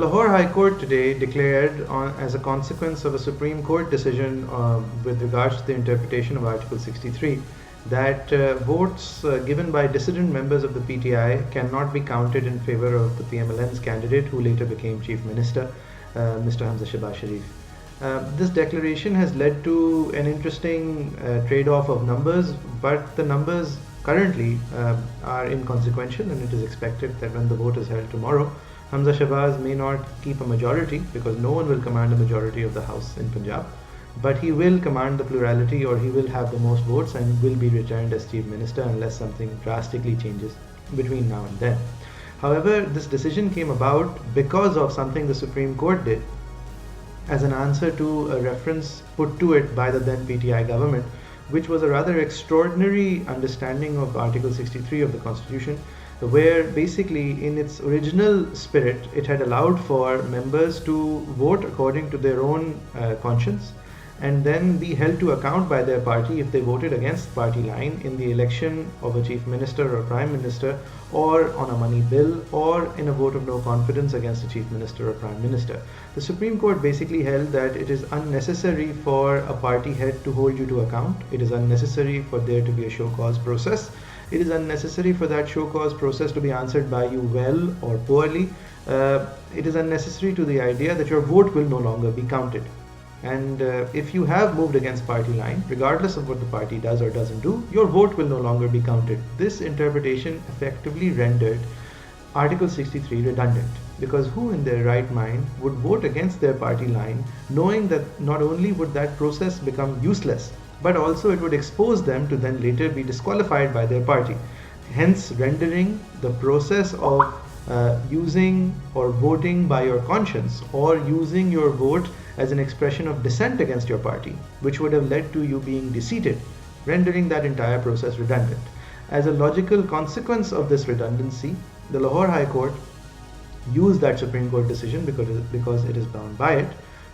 Lahore High Court today declared, as a consequence of a Supreme Court decision with regards to the interpretation of Article 63, that votes given by dissident members of the PTI cannot be counted in favor of the PML-N's candidate, who later became Chief Minister, Mr. Hamza Shehbaz Sharif. This declaration has led to an interesting trade-off of numbers, but the numbers currently are inconsequential, and it is expected that when the vote is held tomorrow, Hamza Shehbaz may not keep a majority, because no one will command a majority of the House in Punjab, but he will command the plurality, or he will have the most votes and will be returned as Chief Minister unless something drastically changes between now and then. However, this decision came about because of something the Supreme Court did as an answer to a reference put to it by the then PTI government, which was a rather extraordinary understanding of Article 63 of the Constitution, where basically in its original spirit it had allowed for members to vote according to their own conscience and then be held to account by their party if they voted against party line in the election of a chief minister or prime minister, or on a money bill, or in a vote of no confidence against a chief minister or prime minister. The Supreme Court basically held that it is unnecessary for a party head to hold you to account. It is unnecessary for there to be a show cause process. It is unnecessary for that show cause process to be answered by you well or poorly. It is unnecessary to the idea that your vote will no longer be counted. And if you have moved against party line, regardless of what the party does or doesn't do, your vote will no longer be counted. This interpretation effectively rendered Article 63 redundant, because who in their right mind would vote against their party line, knowing that not only would that process become useless, but also it would expose them to then later be disqualified by their party, hence rendering the process of using or voting by your conscience, or using your vote as an expression of dissent against your party, which would have led to you being defeated, rendering that entire process redundant. As a logical consequence of this redundancy, the Lahore High Court used that Supreme Court decision, because it is bound by it,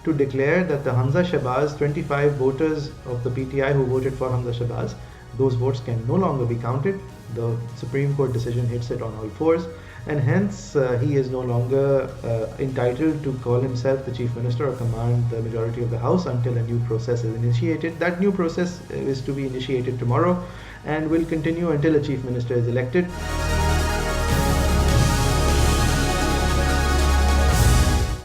to declare that the Hamza Shehbaz 25 voters of the PTI who voted for Hamza Shehbaz, those votes can no longer be counted. The Supreme Court decision hits it on all fours, and hence he is no longer entitled to call himself the Chief Minister or command the majority of the House until a new process is initiated. That new process is to be initiated tomorrow and will continue until a Chief Minister is elected.